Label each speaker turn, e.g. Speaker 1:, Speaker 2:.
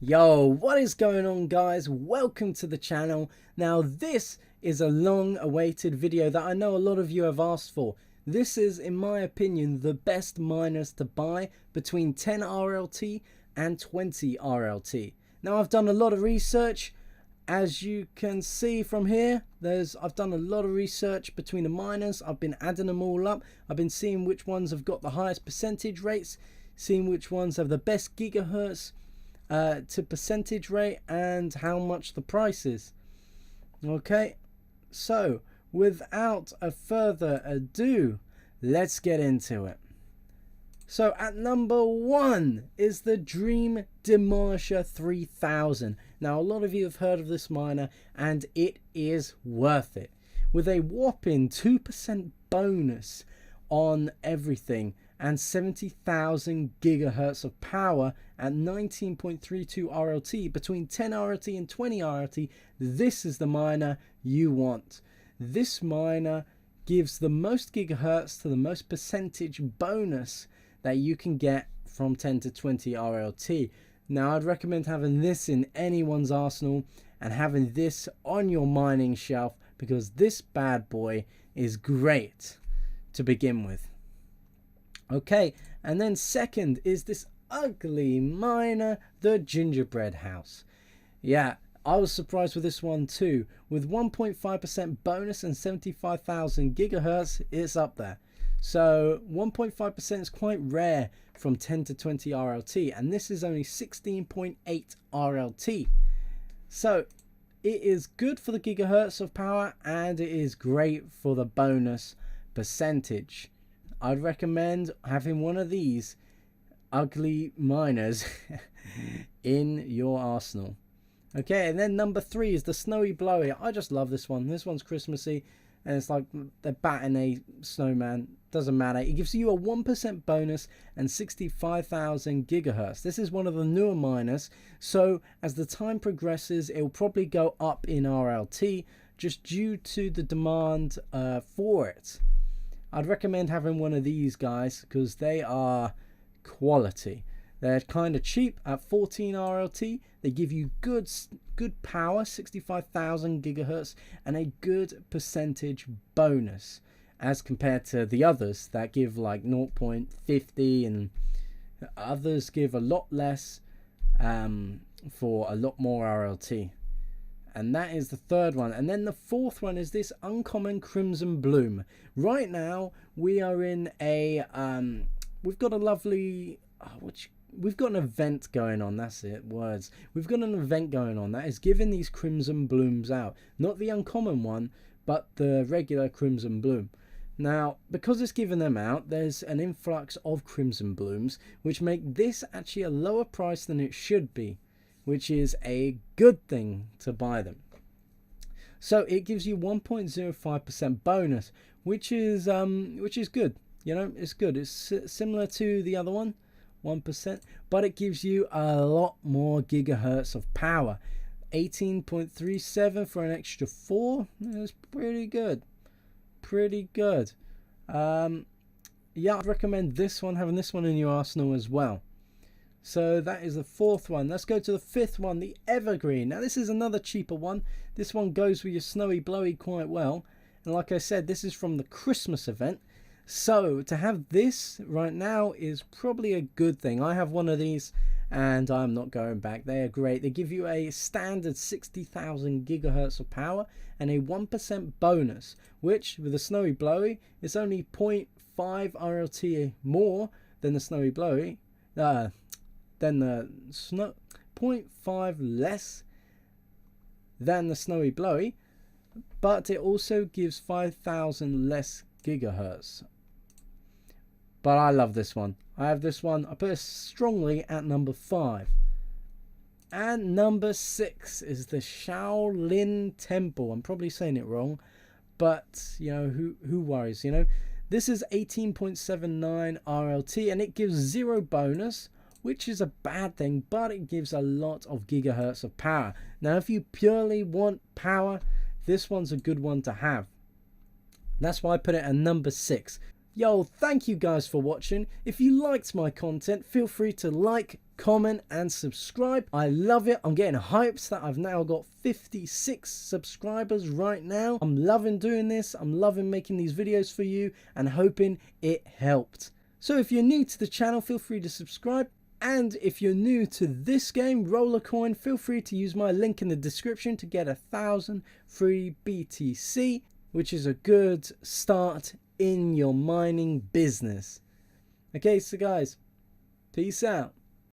Speaker 1: Yo, what is going on, guys? Welcome to the channel. Now this is a long awaited video that I know a lot of you have asked for. This is, in my opinion, the best miners to buy between 10 RLT and 20 RLT. Now I've done a lot of research. As you can see from here, I've done a lot of research between the miners. I've been adding them all up. I've been seeing which ones have got the highest percentage rates, seeing which ones have the best gigahertz to percentage rate, and how much the price is. Okay, so without a further ado, let's get into it. So at number 1 is the Dream Demolisher 3000. Now a lot of you have heard of this miner and it is worth it. With a whopping 2% bonus on everything and 70,000 gigahertz of power at 19.32 RLT, between 10 RLT and 20 RLT, this is the miner you want. This miner gives the most gigahertz to the most percentage bonus that you can get from 10 to 20 RLT. Now I'd recommend having this in anyone's arsenal and having this on your mining shelf, because this bad boy is great to begin with. Okay, and then second is this ugly miner, the Gingerbread House. Yeah, I was surprised with this one too. With 1.5% bonus and 75,000 gigahertz, it's up there. So 1.5% is quite rare from 10 to 20 RLT, and this is only 16.8 RLT. So it is good for the gigahertz of power, and it is great for the bonus percentage. I'd recommend having one of these ugly miners in your arsenal. Okay, and then number 3 is the Snowy Blowy. I just love this one. This one's Christmassy, and it's like they're batting a snowman. Doesn't matter. It gives you a 1% bonus and 65,000 gigahertz. This is one of the newer miners, so as the time progresses, it will probably go up in RLT just due to the demand for it. I'd recommend having one of these guys because they are quality. They're kind of cheap at 14 RLT. They give you good power, 65,000 gigahertz, and a good percentage bonus as compared to the others that give like 0.50, and others give a lot less for a lot more RLT. And that is the third one. And then the fourth one is this uncommon Crimson Bloom. Right now we are in a we've got a lovely we've got an event going on. That's it, words. We've got an event going on that is giving these Crimson Blooms out. Not the uncommon one, but the regular Crimson Bloom. Now, because it's giving them out, there's an influx of Crimson Blooms, which make this actually a lower price than it should be, which is a good thing to buy them. So it gives you 1.05% bonus, which is good. You know, it's good. It's similar to the other one, 1%, but it gives you a lot more gigahertz of power. 18.37 for an extra 4. That's pretty good. Pretty good. Yeah, I'd recommend this one, having this one in your arsenal as well. So that is the fourth one. Let's go to the fifth one, the Evergreen. Now this is another cheaper one. This one goes with your Snowy Blowy quite well. And like I said, this is from the Christmas event. So to have this right now is probably a good thing. I have one of these and I'm not going back. They are great. They give you a standard 60,000 gigahertz of power and a 1% bonus, which with the Snowy Blowy is only 0.5 RLT more than the Snowy Blowy. Then the 0.5 less than the Snowy Blowy, but it also gives 5,000 less gigahertz. But I love this one. I have this one. I put it strongly at number 5. And number 6 is the Shaolin Temple. I'm probably saying it wrong, but you know, who worries, you know. This is 18.79 RLT and it gives 0 bonus, which is a bad thing, but it gives a lot of gigahertz of power. Now if you purely want power, this one's a good one to have. That's why I put it at number 6. Yo, thank you guys for watching. If you liked my content, feel free to like, comment and subscribe. I love it. I'm getting hyped that I've now got 56 subscribers right now. I'm loving doing this. I'm loving making these videos for you and hoping it helped. So if you're new to the channel, feel free to subscribe. And if you're new to this game, Rollercoin, feel free to use my link in the description to get 1,000 free BTC, which is a good start in your mining business. Okay, so guys, peace out.